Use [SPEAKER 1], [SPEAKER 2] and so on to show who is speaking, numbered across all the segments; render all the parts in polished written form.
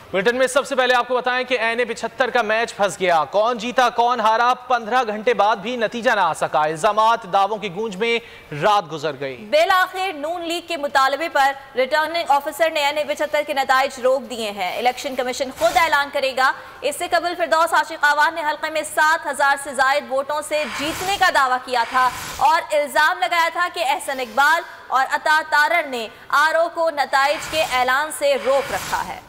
[SPEAKER 1] Bulletin में सबसे पहले आपको बताएं कि NA-75 का मैच फंस गया। कौन जीता कौन हारा, 15 घंटे बाद भी नतीजा ना आ सका। इल्जामात दावों की गूंज में रात गुजर गई।
[SPEAKER 2] बेलाखिर नून लीग के मुतालबे पर रिटर्निंग ऑफिसर ने NA-75 के नताइज रोक दिए हैं। इलेक्शन कमीशन खुद ऐलान करेगा। इससे कबल फिरदौस आशिक आवान ने हल्के में 7000 से जायद वोटों से जीतने का दावा किया था और इल्जाम लगाया था कि एहसन इकबाल और अता तारड़ ने RO को नताइज के ऐलान से रोक रखा है।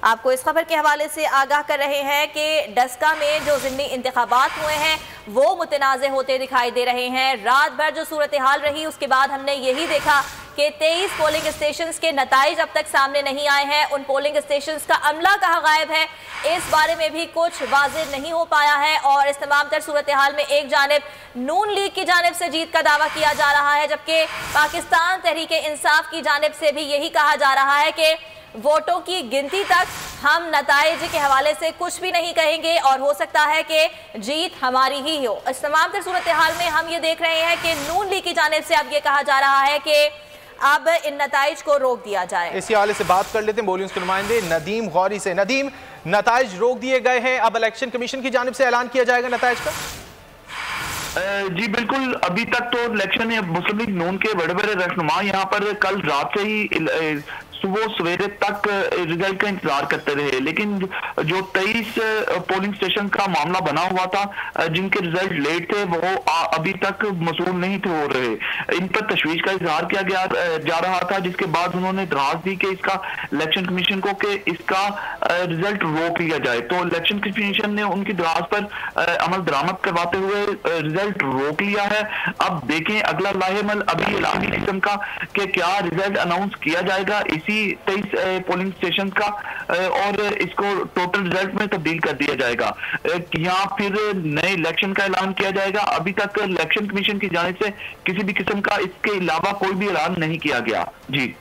[SPEAKER 2] आपको इस खबर के हवाले से आगाह कर रहे हैं कि डस्का में जो ज़िमनी इंतखाबात हुए हैं वो मुतनाज़े होते दिखाई दे रहे हैं। रात भर जो सूरत हाल रही उसके बाद हमने यही देखा कि 23 पोलिंग स्टेशंस के नताइज अब तक सामने नहीं आए हैं। उन पोलिंग स्टेशंस का अमला कहाँ गायब है, इस बारे में भी कुछ वाज़ेह नहीं हो पाया है। और इस तमाम तर सूरत हाल में एक जानिब नून लीग की जानिब से जीत का दावा किया जा रहा है, जबकि पाकिस्तान तहरीक इंसाफ की जानिब से भी यही कहा जा रहा है कि वोटों की गिनती तक हम नताइज के हवाले से कुछ भी नहीं कहेंगे और हो सकता है कि जीत हमारी ही हो। इस तमाम तर सूरत हाल में हम ये देख रहे हैं कि नून लीग की जानिब से अब ये कहा जा रहा है कि अब इन नताइज को रोक दिया जाए।
[SPEAKER 1] इसी हवाले से बात कर लेते हैं बोलियों के नुमाइंदे नदीम गौरी से। नदीम, नताइज रोक दिए गए हैं, अब इलेक्शन कमीशन की जानिब से ऐलान किया जाएगा नताइज का?
[SPEAKER 3] जी बिल्कुल, अभी तक तो इलेक्शन मुस्लिम लीग नून के बड़े बड़े रहनुमा यहाँ पर कल रात से ही सुबह सवेरे तक रिजल्ट का इंतजार करते रहे, लेकिन जो 23 पोलिंग स्टेशन का मामला बना हुआ था जिनके रिजल्ट लेट थे वो अभी तक मसूल नहीं थे हो रहे। इन पर तशवीश का इजहार किया जा रहा था, जिसके बाद उन्होंने दराज दी कि इसका इलेक्शन कमीशन को कि इसका रिजल्ट रोक लिया जाए। तो इलेक्शन कमीशन ने उनकी दराज पर अमल दरामद करवाते हुए रिजल्ट रोक लिया है। अब देखें अगला लाहेमल अभी इलामी किस्म का कि क्या रिजल्ट अनाउंस किया जाएगा इसी 23 पोलिंग स्टेशन का और इसको टोटल रिजल्ट में तब्दील कर दिया जाएगा या फिर नए इलेक्शन का ऐलान किया जाएगा। अभी तक इलेक्शन कमीशन की जानिब से किसी भी किस्म का इसके अलावा कोई भी ऐलान नहीं किया गया। जी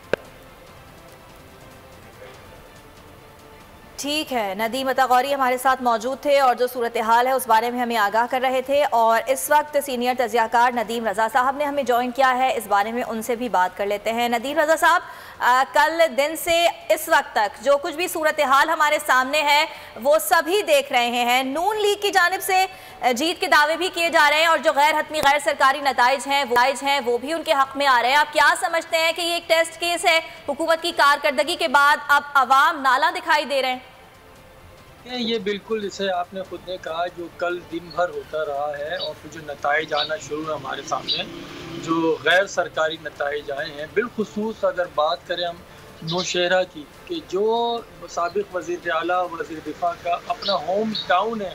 [SPEAKER 2] ठीक है, नदीम अता गौरी हमारे साथ मौजूद थे और जो सूरत हाल है उस बारे में हमें आगाह कर रहे थे। और इस वक्त सीनियर तजियाकार नदीम रज़ा साहब ने हमें ज्वाइन किया है, इस बारे में उनसे भी बात कर लेते हैं। नदीम रज़ा साहब, कल दिन से इस वक्त तक जो कुछ भी सूरत हाल हमारे सामने है वो सभी देख रहे हैं। नून लीग की जानिब से जीत के दावे भी किए जा रहे हैं और जो गैर हतमी गैर सरकारी नताइज हैं वो भी उनके हक में आ रहे हैं। आप क्या समझते हैं कि ये एक टेस्ट केस है हुकूमत की कारकर्दगी के बाद अब अवाम नाला दिखाई दे रहे हैं?
[SPEAKER 4] ये बिल्कुल, जैसे आपने खुद ने कहा, जो कल दिन भर होता रहा है और फिर जो नताइज आना शुरू है हमारे सामने, जो गैर सरकारी नताइज आए हैं, बिलखुसूस अगर बात करें हम नौशहरा की, कि जो साबिक़ वज़ीर आला वज़ीर दिफा का अपना होम टाउन है,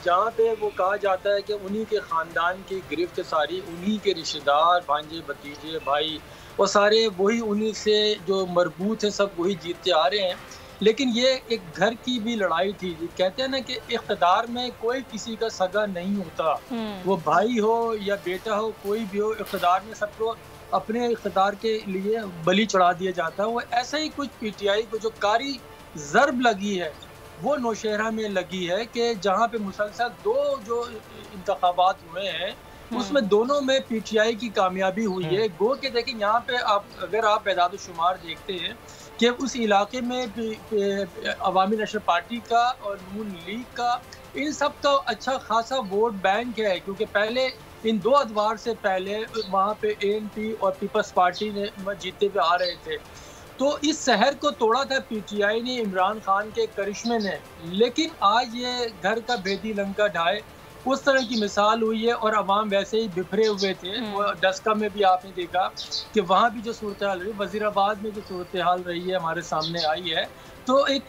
[SPEAKER 4] जहाँ पे वो कहा जाता है कि उन्हीं के ख़ानदान की गिरफ्त सारी, उन्हीं के रिश्तेदार, भांजे भतीजे भाई, वो सारे वही उन्हीं से जो मरबूत है, सब वही जीतते आ रहे हैं। लेकिन ये एक घर की भी लड़ाई थी। कहते हैं ना कि इख्तिदार में कोई किसी का सगा नहीं होता, वो भाई हो या बेटा हो, कोई भी हो, इख्तिदार में सबको अपने इख्तिदार के लिए बलि चढ़ा दिया जाता है। वो ऐसा ही कुछ PTI को जो कारी ज़र्ब लगी है वो नौशहरा में लगी है कि जहाँ पे मुसलसल 2 जो इंतखाबात हुए हैं उसमें दोनों में PTI की कामयाबी हुई है। गो के देखें यहाँ पे अगर आप एदाद शुमार देखते हैं कि उस इलाके में अवामी नेशनल पार्टी का और नून लीग का, इन सब का अच्छा खासा वोट बैंक है, क्योंकि पहले इन 2 अदवार से पहले वहाँ पे ANP और पीपल्स पार्टी ने जीते हुए आ रहे थे। तो इस शहर को तोड़ा था PTI ने, इमरान खान के करिश्मे ने। लेकिन आज ये घर का भेदी लंका ढाए उस तरह की मिसाल हुई है और अवाम वैसे ही बिखरे हुए थे। डस्का में भी आपने देखा कि वहाँ भी जो सूरत हाल रही, वजीराबाद में जो सूरत हाल रही है हमारे सामने आई है। तो एक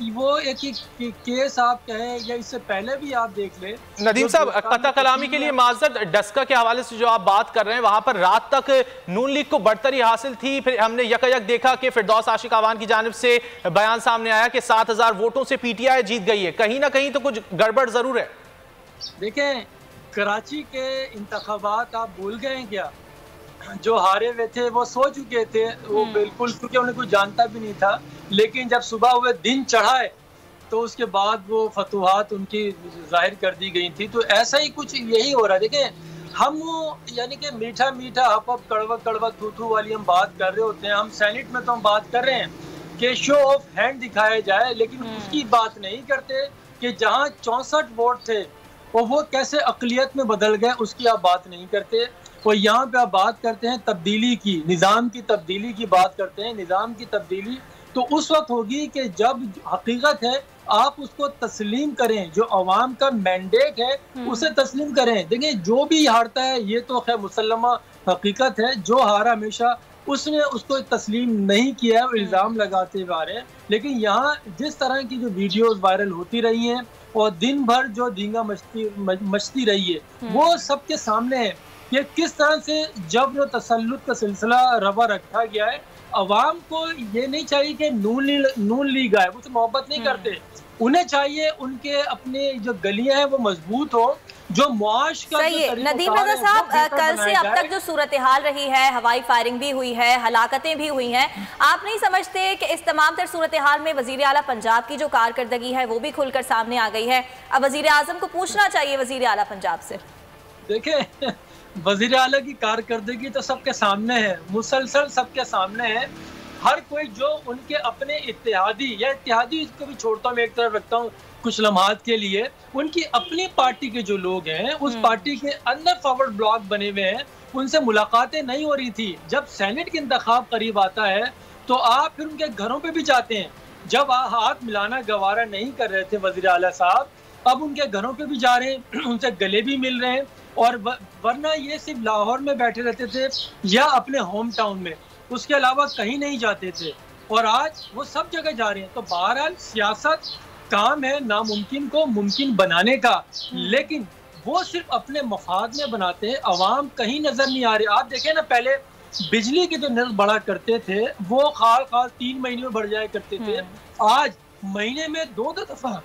[SPEAKER 4] केस आप कहें या इससे पहले भी आप देख ले।
[SPEAKER 1] नदीम साहब, कता कलामी के लिए माजरत, डस्का के हवाले से जो आप बात कर रहे हैं, वहां पर रात तक नून लीग को बढ़तरी हासिल थी, फिर हमने यकायक देखा कि फिरदौस आशिक आवान की जानिब से बयान सामने आया कि 7000 वोटों से PTI जीत गई है। कहीं ना कहीं तो कुछ गड़बड़ जरूर है।
[SPEAKER 4] देखें, कराची के इंतखाबात आप भूल गए हैं क्या? जो हारे हुए थे वो सो चुके थे, वो बिल्कुल, क्योंकि उन्हें कुछ जानता भी नहीं था। लेकिन जब सुबह हुए दिन चढ़ाए तो उसके बाद वो फतूहात उनकी जाहिर कर दी गई थी। तो ऐसा ही कुछ यही हो रहा है। देखें, हम यानी कि मीठा मीठा हप हप कड़वा कड़वा थू थू वाली हम बात कर रहे होते हैं, हम सेनेट में तो हम बात कर रहे हैं, कि शो ऑफ हैंड दिखाया जाए, लेकिन उसकी बात नहीं करते कि जहां 64 वोट थे और वो कैसे अक़लियत में बदल गए, उसकी आप बात नहीं करते। और यहाँ पे आप बात करते हैं तब्दीली की, निज़ाम की तब्दीली की बात करते हैं। निज़ाम की तब्दीली तो उस वक्त होगी कि जब हकीकत है आप उसको तस्लीम करें, जो अवाम का मैंडेट है उसे तस्लीम करें। देखिए, जो भी हारता है ये तो खैर मुसल्लमा हकीकत है, जो हारा हमेशा उसने उसको तस्लीम नहीं किया है, इल्ज़ाम लगाते हुए आ रहे हैं। लेकिन यहाँ जिस तरह की जो वीडियोस वायरल होती रही हैं और दिन भर जो धींगा मचती रही है, वो सबके सामने है कि किस तरह से जबर तसल्लुत का सिलसिला रवा रखा गया है। अवाम को ये नहीं चाहिए कि नून लीग आए, वो तो मोहब्बत नहीं करते। उन्हें चाहिए उनके अपने जो गलियां हैं वो मजबूत हो, जो मुआश का
[SPEAKER 2] सही है। नदीम रज़ा साहब, कल से अब तक जो सूरत हाल रही है, हवाई फायरिंग भी हुई है, हलाकतें भी हुई हैं, आप नहीं समझते कि इस तमाम तर सूरत हाल में वज़ीर आला पंजाब की जो कारकर्दगी है वो भी खुलकर सामने आ गई है? अब वज़ीर आज़म को पूछना चाहिए वज़ीर आला पंजाब से।
[SPEAKER 4] देखें, वज़ीर आला की कारकर्दगी तो सबके सामने है, मुसलसल सबके सामने है। हर कोई जो उनके अपने इत्तेहादी को भी छोड़ता हूँ, मैं एक तरफ रखता हूँ कुछ लम्हात के लिए, उनकी अपनी पार्टी के जो लोग हैं उस पार्टी के अंदर फॉरवर्ड ब्लॉक बने हुए हैं, उनसे मुलाकातें नहीं हो रही थी। जब सेनेट के इंतखाब करीब आता है तो आप फिर उनके घरों पे भी जाते हैं। जब हाथ मिलाना गवारा नहीं कर रहे थे वज़ीर आला साहब, अब उनके घरों पे भी जा रहे हैं, उनसे गले भी मिल रहे हैं। और वरना ये सिर्फ लाहौर में बैठे रहते थे या अपने होम टाउन में, उसके अलावा कहीं नहीं जाते थे, और आज वो सब जगह जा रहे हैं। तो बहरहाल सियासत काम है नामुमकिन को मुमकिन बनाने का, लेकिन वो सिर्फ अपने मफाद में बनाते हैं, अवाम कहीं नजर नहीं आ रही। आप देखें ना, पहले बिजली के जो नल बढ़ा करते थे वो खाल 3 महीने में बढ़ जाया करते थे, आज महीने में दो दफा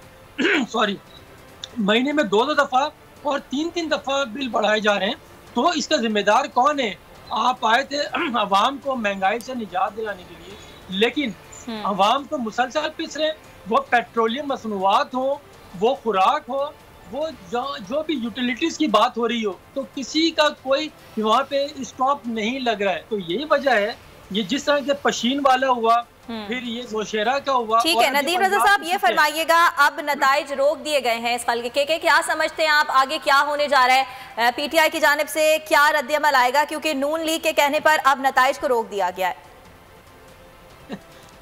[SPEAKER 4] महीने में दो दफा और 3 दफा बिल बढ़ाए जा रहे हैं। तो इसका जिम्मेदार कौन है? आप आए थे अवाम को महंगाई से निजात दिलाने के लिए, लेकिन अवाम को मुसलसल पिस रहे हैं। वो पेट्रोलियम मसनूआत हो, वो खुराक हो, वो जो भी यूटिलिटीज की बात हो रही हो, तो किसी का कोई वहाँ पे स्टॉप नहीं लग रहा है। तो यही वजह है, ये जिस तरह के पशीन वाला हुआ, फिर ये नौशेरा का हुआ।
[SPEAKER 2] ठीक है, नदीम रज़ा साहब ये फरमाइएगा, अब नताइज रोक दिए गए हैं इस हल्के के, क्या समझते हैं आप आगे क्या होने जा रहा है? पीटीआई की जानिब से क्या रद्द-ए-अमल आएगा, क्योंकि नून लीग के कहने पर अब नताइज को रोक दिया गया है?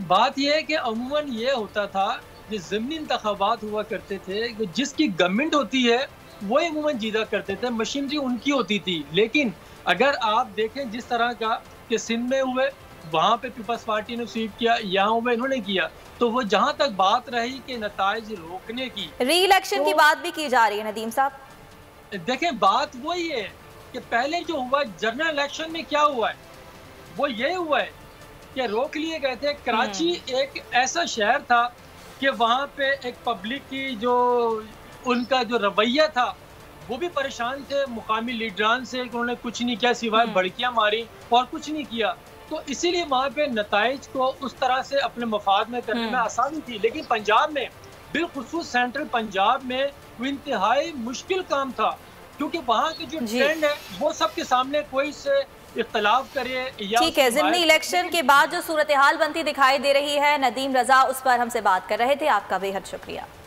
[SPEAKER 4] बात यह है कि अमूमन ये होता था कि ज़िमनी इंतखाबात हुआ करते थे, जिसकी गवर्नमेंट होती है वो अमूमन जीता करते थे, मशीनरी उनकी होती थी। लेकिन अगर आप देखें जिस तरह का कि सिंध में हुए, वहाँ पे पीपल्स पार्टी ने स्वीप किया, यहाँ हुए इन्होंने किया, तो वो जहाँ तक बात रही कि नताइज रोकने की,
[SPEAKER 2] री इलेक्शन की बात भी की जा रही है नदीम साहब।
[SPEAKER 4] देखें, बात वही है कि पहले जो हुआ जनरल इलेक्शन में क्या हुआ है, वो ये हुआ है कि रोक लिए गए थे। कराची एक ऐसा शहर था कि वहाँ पे एक पब्लिक की जो उनका जो रवैया था वो भी परेशान थे मुकामी लीडरान से, उन्होंने कुछ नहीं किया सिवाय भड़कियाँ मारी और कुछ नहीं किया। तो इसीलिए वहाँ पे नताइज को उस तरह से अपने मफाद में करने में आसानी थी। लेकिन पंजाब में, बिलखुसूस सेंट्रल पंजाब में, वो इंतहाई मुश्किल काम था, क्योंकि वहाँ के जो ट्रेंड है वो सबके सामने कोई से इख्तलाफ करे या।
[SPEAKER 2] ठीक है, ज़िमनी इलेक्शन के बाद जो सूरत हाल बनती दिखाई दे रही है, नदीम रज़ा उस पर हमसे बात कर रहे थे। आपका बेहद शुक्रिया।